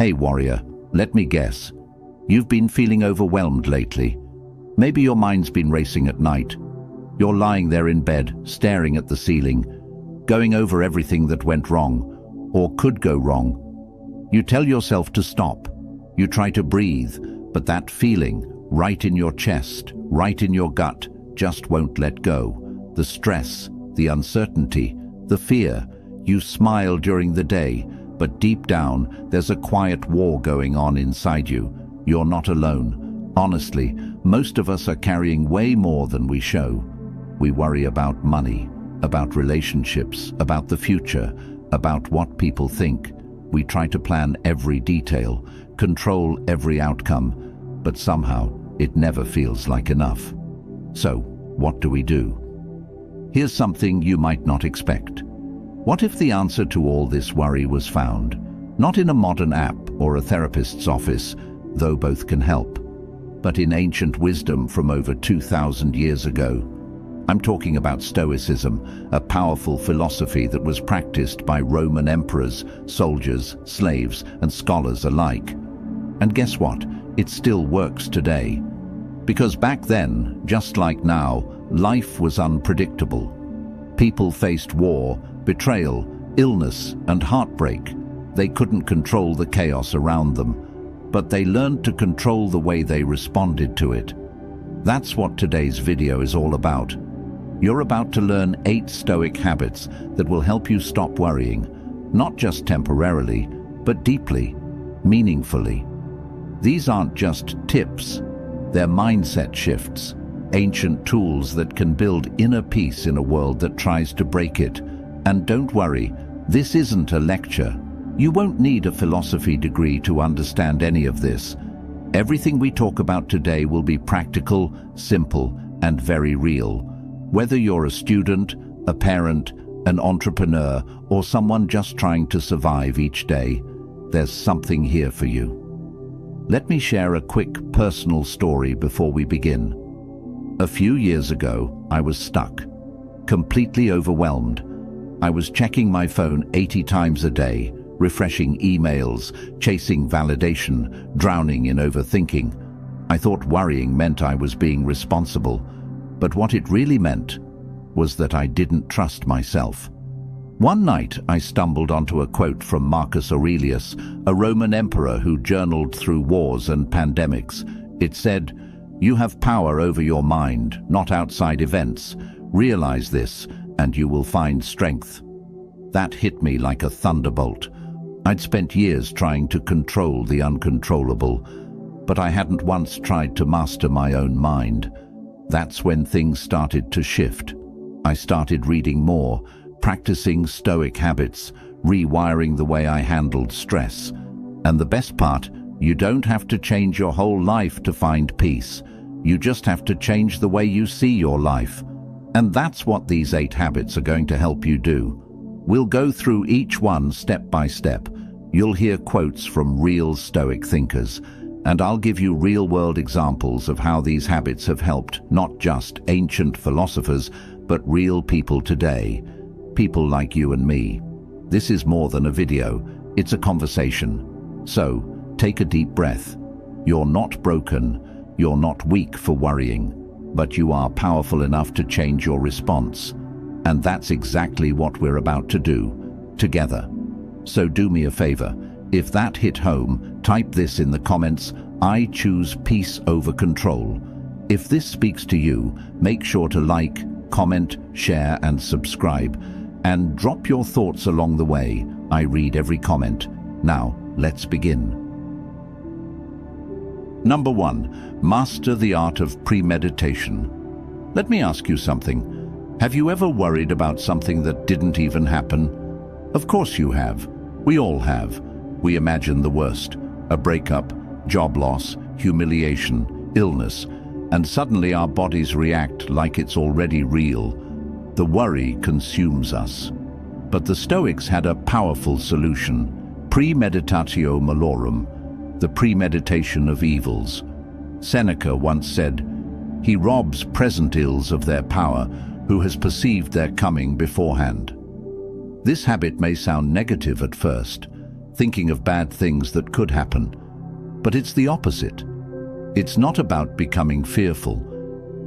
Hey warrior, let me guess. You've been feeling overwhelmed lately. Maybe your mind's been racing at night. You're lying there in bed, staring at the ceiling, going over everything that went wrong, or could go wrong. You tell yourself to stop. You try to breathe, but that feeling, right in your chest, right in your gut, just won't let go. The stress, the uncertainty, the fear. You smile during the day, but deep down, there's a quiet war going on inside you. You're not alone. Honestly, most of us are carrying way more than we show. We worry about money, about relationships, about the future, about what people think. We try to plan every detail, control every outcome, but somehow it never feels like enough. So, what do? Here's something you might not expect. What if the answer to all this worry was found, not in a modern app or a therapist's office, though both can help, but in ancient wisdom from over 2,000 years ago? I'm talking about Stoicism, a powerful philosophy that was practiced by Roman emperors, soldiers, slaves, and scholars alike. And guess what? It still works today. Because back then, just like now, life was unpredictable. People faced war, betrayal, illness, and heartbreak. They couldn't control the chaos around them, but they learned to control the way they responded to it. That's what today's video is all about. You're about to learn 8 Stoic habits that will help you stop worrying, not just temporarily, but deeply, meaningfully. These aren't just tips, they're mindset shifts, ancient tools that can build inner peace in a world that tries to break it. And don't worry, this isn't a lecture. You won't need a philosophy degree to understand any of this. Everything we talk about today will be practical, simple, and very real. Whether you're a student, a parent, an entrepreneur, or someone just trying to survive each day, there's something here for you. Let me share a quick personal story before we begin. A few years ago, I was stuck, completely overwhelmed. I was checking my phone 80 times a day, refreshing emails, chasing validation, drowning in overthinking. I thought worrying meant I was being responsible, but what it really meant was that I didn't trust myself. One night, I stumbled onto a quote from Marcus Aurelius, a Roman emperor who journaled through wars and pandemics. It said, "You have power over your mind, not outside events. Realize this, and you will find strength." That hit me like a thunderbolt. I'd spent years trying to control the uncontrollable, but I hadn't once tried to master my own mind. That's when things started to shift. I started reading more, practicing Stoic habits, rewiring the way I handled stress. And the best part, you don't have to change your whole life to find peace. You just have to change the way you see your life. And that's what these 8 habits are going to help you do. We'll go through each one step by step. You'll hear quotes from real Stoic thinkers, and I'll give you real-world examples of how these habits have helped not just ancient philosophers, but real people today. People like you and me. This is more than a video, it's a conversation. So, take a deep breath. You're not broken, you're not weak for worrying, but you are powerful enough to change your response. And that's exactly what we're about to do, together. So do me a favor, if that hit home, type this in the comments: "I choose peace over control." If this speaks to you, make sure to like, comment, share, and subscribe. And drop your thoughts along the way. I read every comment. Now, let's begin. Number 1, master the art of premeditation. Let me ask you something. Have you ever worried about something that didn't even happen? Of course you have. We all have. We imagine the worst: a breakup, job loss, humiliation, illness, and suddenly our bodies react like it's already real. The worry consumes us. But the Stoics had a powerful solution: premeditatio malorum, the premeditation of evils. Seneca once said, "He robs present ills of their power, who has perceived their coming beforehand." This habit may sound negative at first. thinking of bad things that could happen. But it's the opposite. It's not about becoming fearful.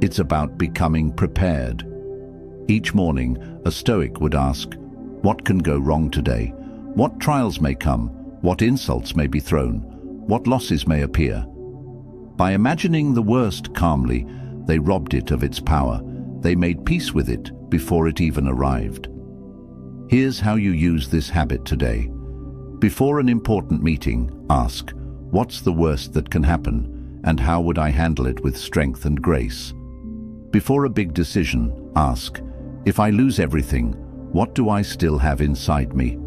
It's about becoming prepared. Each morning, a Stoic would ask, what can go wrong today? What trials may come? What insults may be thrown? What losses may appear? By imagining the worst calmly, they robbed it of its power. They made peace with it before it even arrived. Here's how you use this habit today. Before an important meeting, ask, what's the worst that can happen, and how would I handle it with strength and grace? Before a big decision, ask, if I lose everything, what do I still have inside me?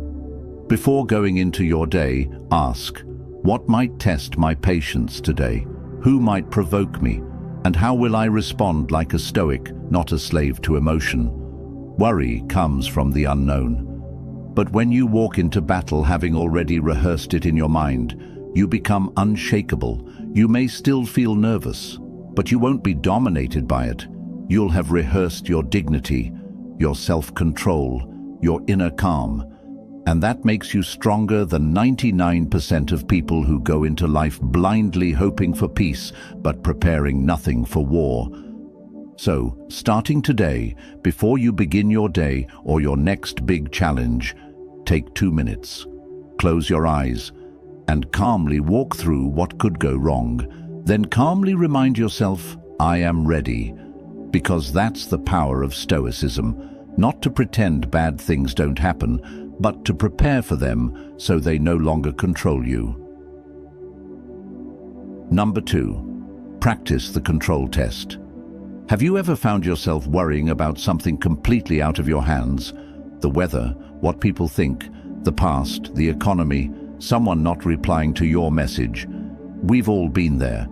Before going into your day, ask, what might test my patience today? Who might provoke me? And how will I respond like a Stoic, not a slave to emotion? Worry comes from the unknown. But when you walk into battle having already rehearsed it in your mind, you become unshakable. You may still feel nervous, but you won't be dominated by it. You'll have rehearsed your dignity, your self-control, your inner calm. And that makes you stronger than 99% of people who go into life blindly hoping for peace, but preparing nothing for war. So, starting today, before you begin your day or your next big challenge, take 2 minutes, close your eyes, and calmly walk through what could go wrong. Then calmly remind yourself, I am ready. Because that's the power of Stoicism, not to pretend bad things don't happen, but to prepare for them so they no longer control you. Number 2, practice the control test. Have you ever found yourself worrying about something completely out of your hands? The weather, what people think, the past, the economy, someone not replying to your message. We've all been there.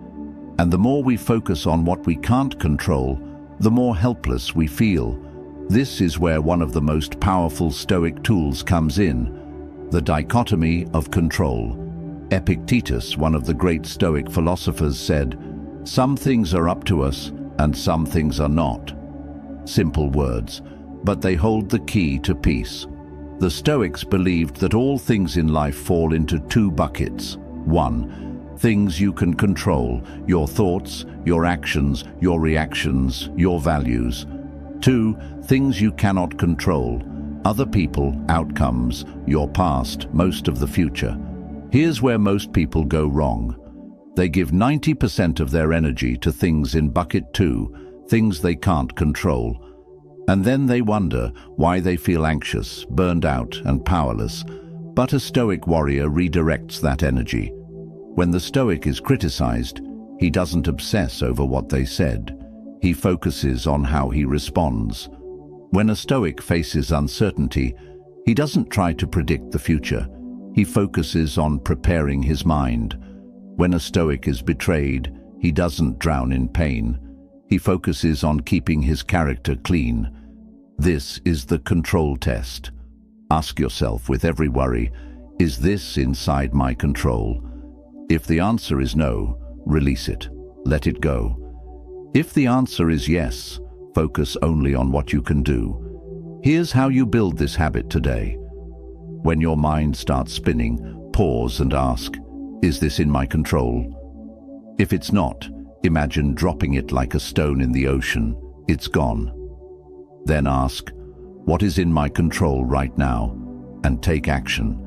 And the more we focus on what we can't control, the more helpless we feel. This is where one of the most powerful Stoic tools comes in, the dichotomy of control. Epictetus, one of the great Stoic philosophers, said, some things are up to us and some things are not. Simple words, but they hold the key to peace. The Stoics believed that all things in life fall into 2 buckets. 1, things you can control, your thoughts, your actions, your reactions, your values. 2, things you cannot control, other people, outcomes, your past, most of the future. Here's where most people go wrong. They give 90% of their energy to things in bucket 2, things they can't control. And then they wonder why they feel anxious, burned out, and powerless. But a Stoic warrior redirects that energy. When the Stoic is criticized, he doesn't obsess over what they said. He focuses on how he responds. When a Stoic faces uncertainty, he doesn't try to predict the future. He focuses on preparing his mind. When a Stoic is betrayed, he doesn't drown in pain. He focuses on keeping his character clean. This is the control test. Ask yourself with every worry, is this inside my control? If the answer is no, release it. Let it go. If the answer is yes, focus only on what you can do. Here's how you build this habit today. When your mind starts spinning, pause and ask, is this in my control? If it's not, imagine dropping it like a stone in the ocean. It's gone. Then ask, what is in my control right now? And take action.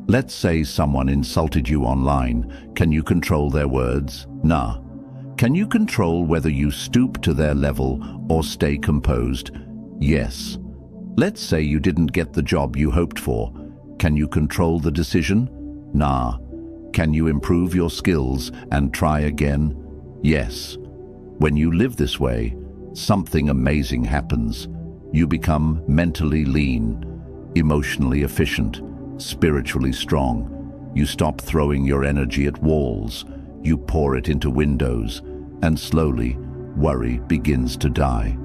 Let's say someone insulted you online. Can you control their words? Nah. Can you control whether you stoop to their level or stay composed? Yes. Let's say you didn't get the job you hoped for. Can you control the decision? Nah. Can you improve your skills and try again? Yes. When you live this way, something amazing happens. You become mentally lean, emotionally efficient, spiritually strong. You stop throwing your energy at walls. You pour it into windows, and slowly, worry begins to die.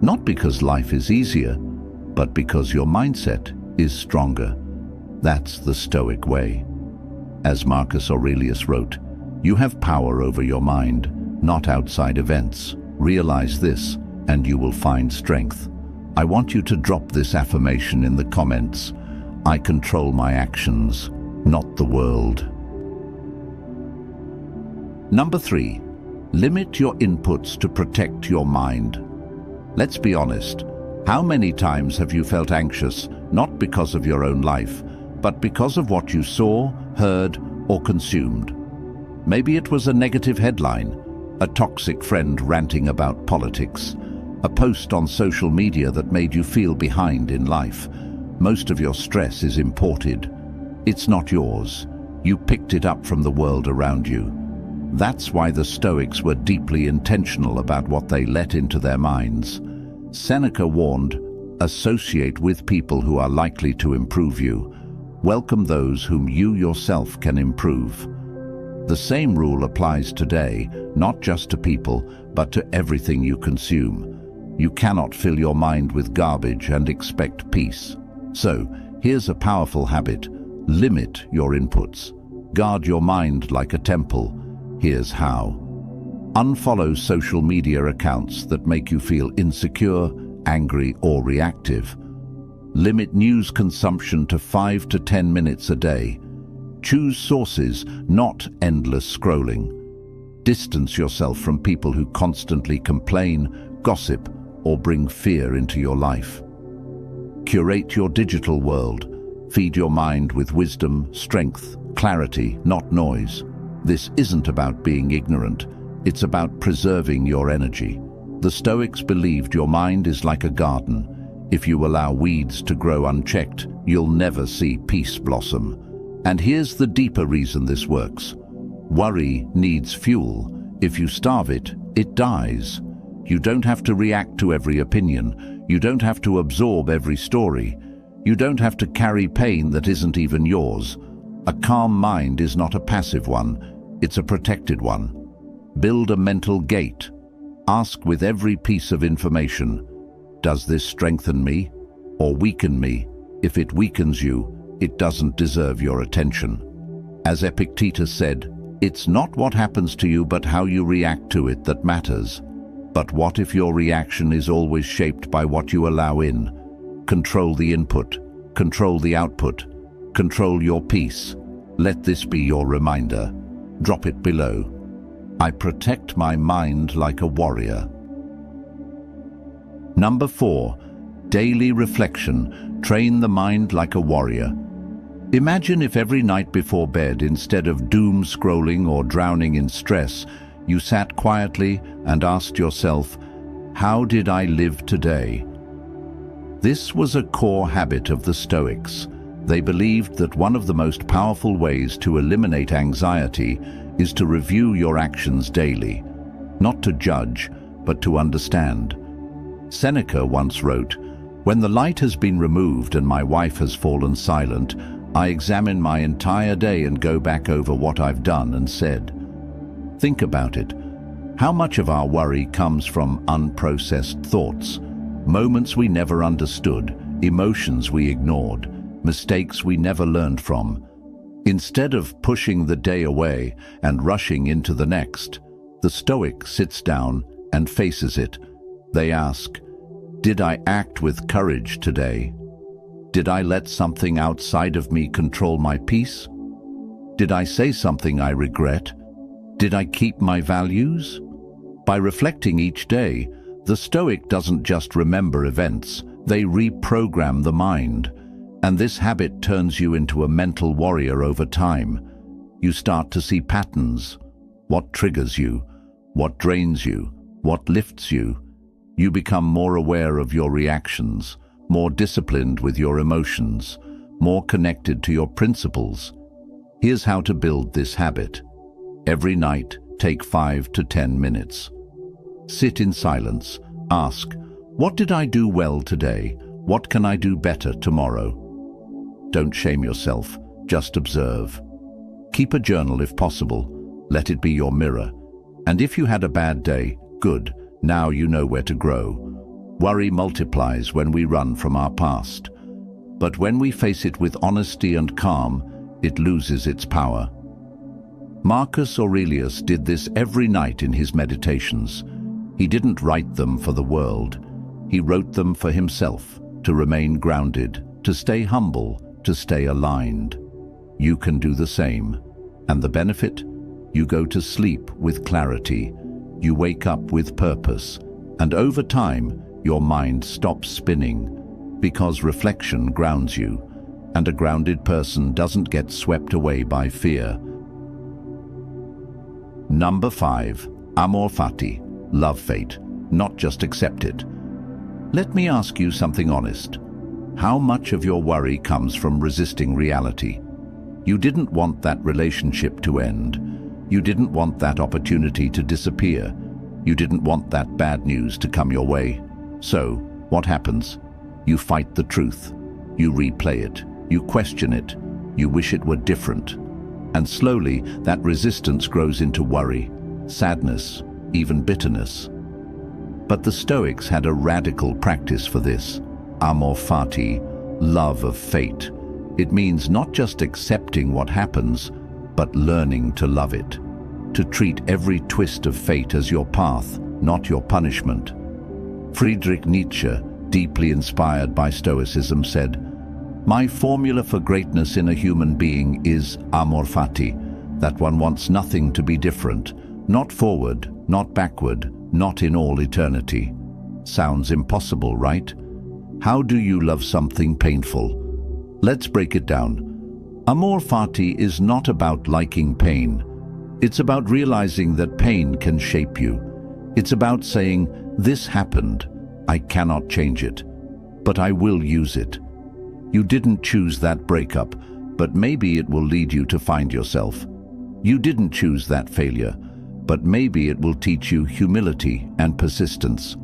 Not because life is easier, but because your mindset is stronger. That's the Stoic way. As Marcus Aurelius wrote, you have power over your mind, not outside events. Realize this, and you will find strength. I want you to drop this affirmation in the comments. I control my actions. not the world. Number 3, limit your inputs to protect your mind. Let's be honest. How many times have you felt anxious, not because of your own life, but because of what you saw, heard, or consumed? Maybe it was a negative headline, a toxic friend ranting about politics, a post on social media that made you feel behind in life. Most of your stress is imported. It's not yours. You picked it up from the world around you. That's why the Stoics were deeply intentional about what they let into their minds. Seneca warned, associate with people who are likely to improve you. Welcome those whom you yourself can improve. The same rule applies today, not just to people, but to everything you consume. You cannot fill your mind with garbage and expect peace. So, here's a powerful habit. Limit your inputs. Guard your mind like a temple. Here's how. Unfollow social media accounts that make you feel insecure, angry, or reactive. Limit news consumption to 5 to 10 minutes a day. Choose sources, not endless scrolling. Distance yourself from people who constantly complain, gossip, or bring fear into your life. Curate your digital world. Feed your mind with wisdom, strength, clarity, not noise. This isn't about being ignorant. It's about preserving your energy. The Stoics believed your mind is like a garden. If you allow weeds to grow unchecked, you'll never see peace blossom. And here's the deeper reason this works. Worry needs fuel. If you starve it, it dies. You don't have to react to every opinion. You don't have to absorb every story. You don't have to carry pain that isn't even yours. A calm mind is not a passive one. It's a protected one. Build a mental gate. Ask with every piece of information, does this strengthen me or weaken me? If it weakens you, it doesn't deserve your attention. As Epictetus said, it's not what happens to you but how you react to it that matters. But what if your reaction is always shaped by what you allow in? Control the input, control the output, control your peace. Let this be your reminder. Drop it below. I protect my mind like a warrior. Number 4, daily reflection. Train the mind like a warrior. Imagine if every night before bed, instead of doom scrolling or drowning in stress, you sat quietly and asked yourself, how did I live today? This was a core habit of the Stoics. They believed that one of the most powerful ways to eliminate anxiety is to review your actions daily, not to judge, but to understand. Seneca once wrote, "When the light has been removed and my wife has fallen silent, I examine my entire day and go back over what I've done and said." Think about it. How much of our worry comes from unprocessed thoughts, moments we never understood, emotions we ignored, mistakes we never learned from? Instead of pushing the day away and rushing into the next, the Stoic sits down and faces it. They ask, did I act with courage today? Did I let something outside of me control my peace? Did I say something I regret? Did I keep my values? By reflecting each day, the Stoic doesn't just remember events, they reprogram the mind. And this habit turns you into a mental warrior over time. You start to see patterns. What triggers you? What drains you? What lifts you? You become more aware of your reactions, more disciplined with your emotions, more connected to your principles. Here's how to build this habit. Every night, take 5 to 10 minutes. Sit in silence. Ask, what did I do well today? What can I do better tomorrow? Don't shame yourself, just observe. Keep a journal if possible. Let it be your mirror. And if you had a bad day, good, now you know where to grow. Worry multiplies when we run from our past. But when we face it with honesty and calm, it loses its power. Marcus Aurelius did this every night in his meditations. He didn't write them for the world. He wrote them for himself, to remain grounded, to stay humble, to stay aligned. you can do the same. And the benefit? You go to sleep with clarity. You wake up with purpose. And over time, your mind stops spinning, because reflection grounds you, and a grounded person doesn't get swept away by fear. Number 5. Amor fati, love fate, not just accept it. Let me ask you something honest. How much of your worry comes from resisting reality? You didn't want that relationship to end. You didn't want that opportunity to disappear. You didn't want that bad news to come your way. So, what happens? You fight the truth. You replay it. You question it. You wish it were different. And slowly, that resistance grows into worry, sadness, even bitterness. But the Stoics had a radical practice for this. Amor fati, love of fate. It means not just accepting what happens, but learning to love it. To treat every twist of fate as your path, not your punishment. Friedrich Nietzsche, deeply inspired by Stoicism, said, "My formula for greatness in a human being is amor fati, that one wants nothing to be different, not forward, not backward, not in all eternity." Sounds impossible, right? How do you love something painful? Let's break it down. Amor fati is not about liking pain. It's about realizing that pain can shape you. It's about saying, "This happened. I cannot change it, but I will use it." You didn't choose that breakup, but maybe it will lead you to find yourself. You didn't choose that failure, but maybe it will teach you humility and persistence.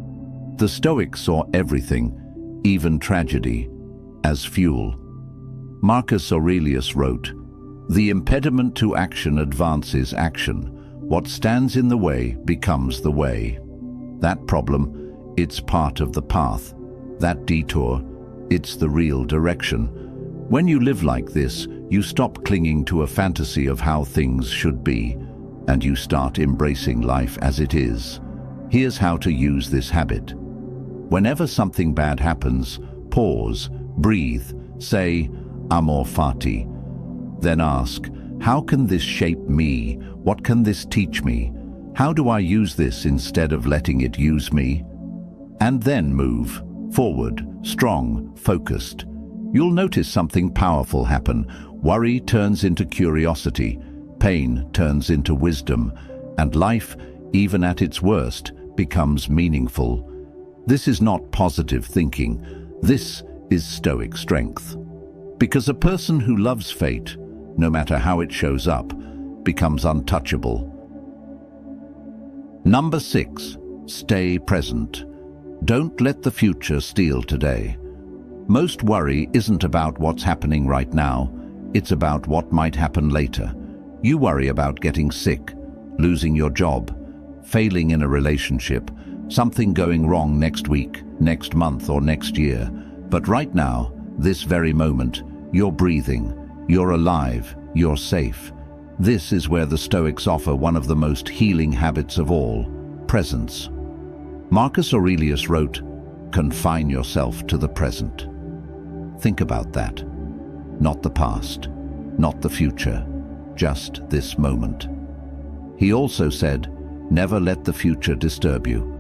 The Stoics saw everything, even tragedy, as fuel. Marcus Aurelius wrote, "The impediment to action advances action. What stands in the way becomes the way." That problem, it's part of the path. That detour, it's the real direction. When you live like this, you stop clinging to a fantasy of how things should be, and you start embracing life as it is. Here's how to use this habit. Whenever something bad happens, pause, breathe, say, "Amor fati." Then ask, how can this shape me? What can this teach me? How do I use this instead of letting it use me? And then move forward, strong, focused. You'll notice something powerful happen. Worry turns into curiosity, pain turns into wisdom, and life, even at its worst, becomes meaningful. This is not positive thinking. This is Stoic strength. Because a person who loves fate, no matter how it shows up, becomes untouchable. Number 6. Stay present. Don't let the future steal today. Most worry isn't about what's happening right now. It's about what might happen later. You worry about getting sick, losing your job, failing in a relationship, something going wrong next week, next month, or next year. But right now, this very moment, you're breathing, you're alive, you're safe. This is where the Stoics offer one of the most healing habits of all, presence. Marcus Aurelius wrote, "Confine yourself to the present." Think about that. Not the past, not the future, just this moment. He also said, "Never let the future disturb you.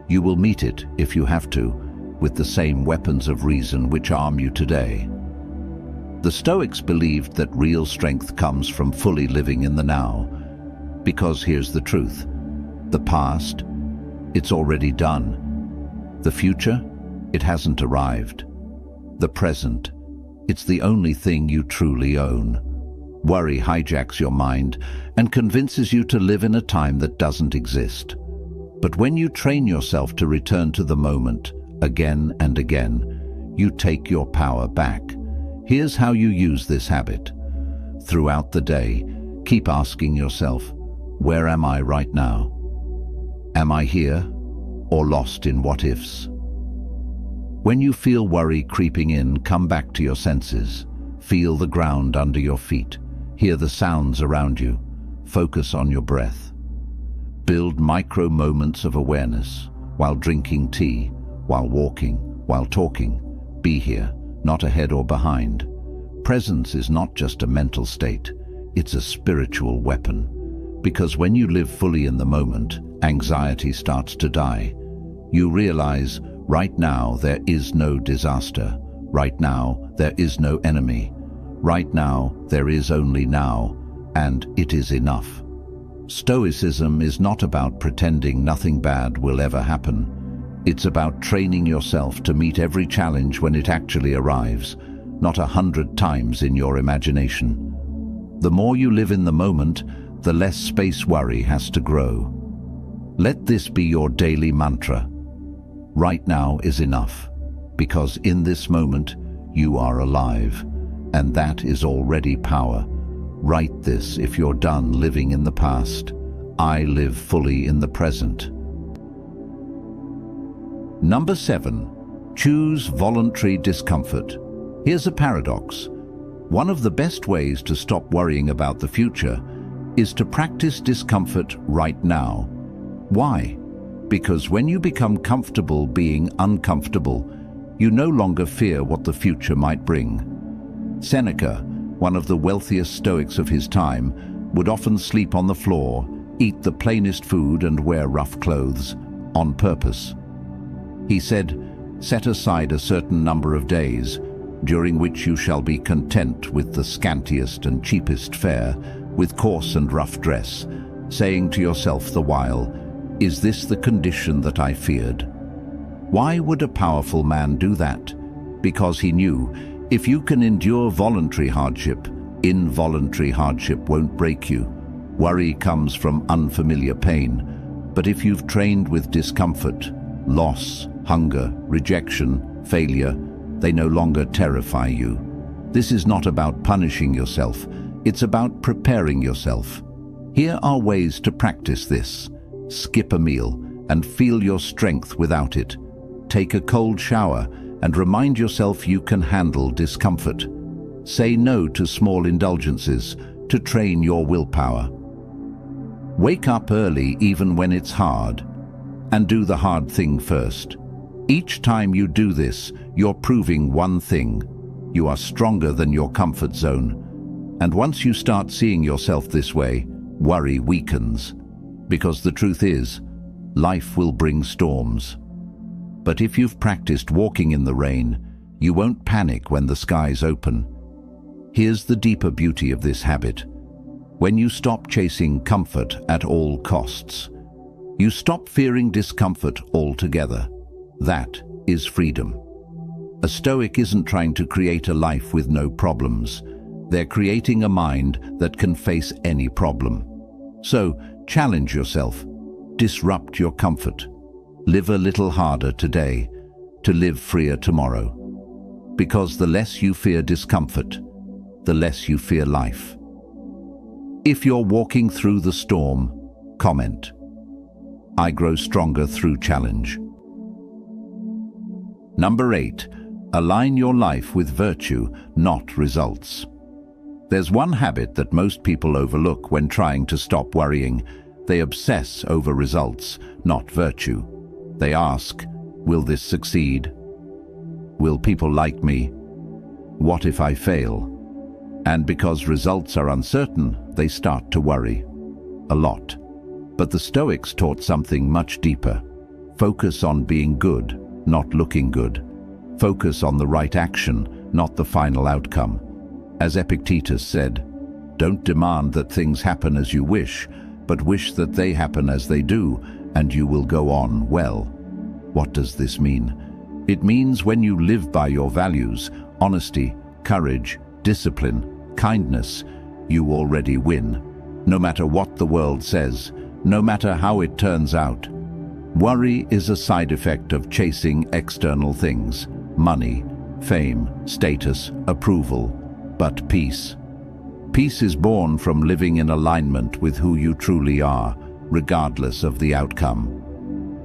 You will meet it, if you have to, with the same weapons of reason which arm you today." The Stoics believed that real strength comes from fully living in the now. Because here's the truth. The past, it's already done. The future, it hasn't arrived. The present, it's the only thing you truly own. Worry hijacks your mind and convinces you to live in a time that doesn't exist. But when you train yourself to return to the moment, again and again, you take your power back. Here's how you use this habit. Throughout the day, keep asking yourself, where am I right now? Am I here or lost in what-ifs? When you feel worry creeping in, come back to your senses. Feel the ground under your feet. Hear the sounds around you. Focus on your breath. Build micro moments of awareness while drinking tea, while walking, while talking. Be here, not ahead or behind. Presence is not just a mental state, it's a spiritual weapon. Because when you live fully in the moment, anxiety starts to die. You realize, right now there is no disaster. Right now there is no enemy. Right now there is only now, and it is enough. Stoicism is not about pretending nothing bad will ever happen. It's about training yourself to meet every challenge when it actually arrives, not 100 times in your imagination. The more you live in the moment, the less space worry has to grow. Let this be your daily mantra. Right now is enough, because in this moment you are alive, and that is already power. Write this if you're done living in the past. I live fully in the present. Number 7. Choose voluntary discomfort. Here's a paradox. One of the best ways to stop worrying about the future is to practice discomfort right now. Why? Because when you become comfortable being uncomfortable, you no longer fear what the future might bring. Seneca, one of the wealthiest Stoics of his time, would often sleep on the floor, eat the plainest food and wear rough clothes, on purpose. He said, "Set aside a certain number of days, during which you shall be content with the scantiest and cheapest fare, with coarse and rough dress, saying to yourself the while, 'Is this the condition that I feared?'" Why would a powerful man do that? Because he knew, if you can endure voluntary hardship, involuntary hardship won't break you. Worry comes from unfamiliar pain. But if you've trained with discomfort, loss, hunger, rejection, failure, they no longer terrify you. This is not about punishing yourself. It's about preparing yourself. Here are ways to practice this. Skip a meal and feel your strength without it. Take a cold shower and remind yourself you can handle discomfort. Say no to small indulgences to train your willpower. Wake up early even when it's hard, and do the hard thing first. Each time you do this, you're proving one thing. You are stronger than your comfort zone. And once you start seeing yourself this way, worry weakens. Because the truth is, life will bring storms. But if you've practiced walking in the rain, you won't panic when the skies open. Here's the deeper beauty of this habit. When you stop chasing comfort at all costs, you stop fearing discomfort altogether. That is freedom. A Stoic isn't trying to create a life with no problems. They're creating a mind that can face any problem. So, challenge yourself. Disrupt your comfort. Live a little harder today to live freer tomorrow. Because the less you fear discomfort, the less you fear life. If you're walking through the storm, comment, "I grow stronger through challenge." Number 8. Align your life with virtue, not results. There's one habit that most people overlook when trying to stop worrying. They obsess over results, not virtue. They ask, will this succeed? Will people like me? What if I fail? And because results are uncertain, they start to worry. A lot. But the Stoics taught something much deeper. Focus on being good, not looking good. Focus on the right action, not the final outcome. As Epictetus said, don't demand that things happen as you wish, but wish that they happen as they do, and you will go on well. What does this mean? It means when you live by your values, honesty, courage, discipline, kindness, you already win. No matter what the world says, no matter how it turns out. Worry is a side effect of chasing external things, money, fame, status, approval, but peace. Peace is born from living in alignment with who you truly are, regardless of the outcome.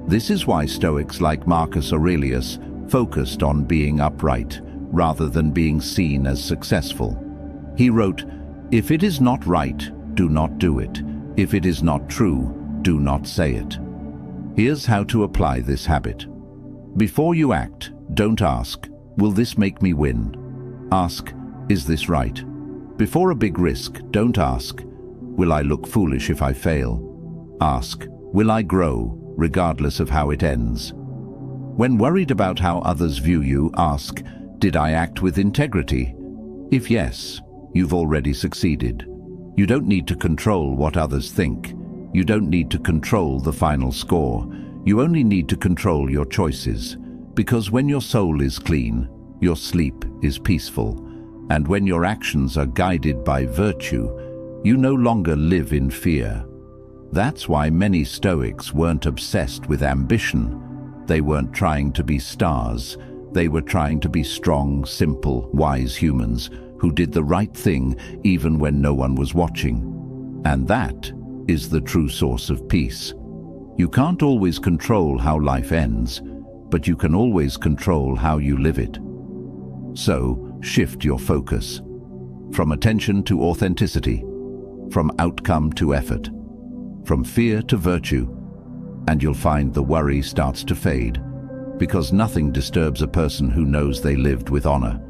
This is why Stoics like Marcus Aurelius focused on being upright, rather than being seen as successful. He wrote, "If it is not right, do not do it. If it is not true, do not say it." Here's how to apply this habit. Before you act, don't ask, "Will this make me win?" Ask, Is this right? Before a big risk, don't ask, will I look foolish if I fail? Ask, will I grow, regardless of how it ends? When worried about how others view you, ask, did I act with integrity? If yes, you've already succeeded. You don't need to control what others think. You don't need to control the final score. You only need to control your choices. Because when your soul is clean, your sleep is peaceful. And when your actions are guided by virtue, you no longer live in fear. That's why many Stoics weren't obsessed with ambition. They weren't trying to be stars. They were trying to be strong, simple, wise humans who did the right thing even when no one was watching. And that is the true source of peace. You can't always control how life ends, but you can always control how you live it. So, shift your focus. From attention to authenticity, from outcome to effort, from fear to virtue, and you'll find the worry starts to fade, because nothing disturbs a person who knows they lived with honor.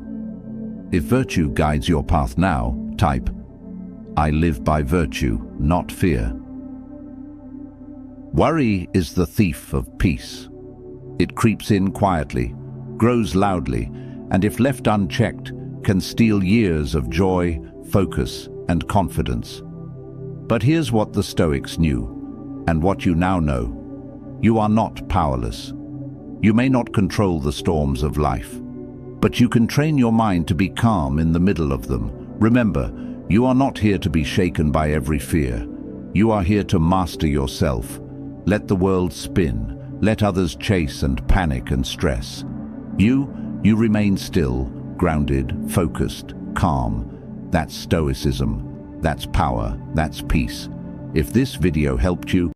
If virtue guides your path now, type, I live by virtue, not fear. Worry is the thief of peace. It creeps in quietly, grows loudly, and if left unchecked, can steal years of joy, focus, and confidence. But here's what the Stoics knew, and what you now know. You are not powerless. You may not control the storms of life, but you can train your mind to be calm in the middle of them. Remember, you are not here to be shaken by every fear. You are here to master yourself. Let the world spin. Let others chase and panic and stress. You remain still, grounded, focused, calm. That's Stoicism. That's power. That's peace. If this video helped you,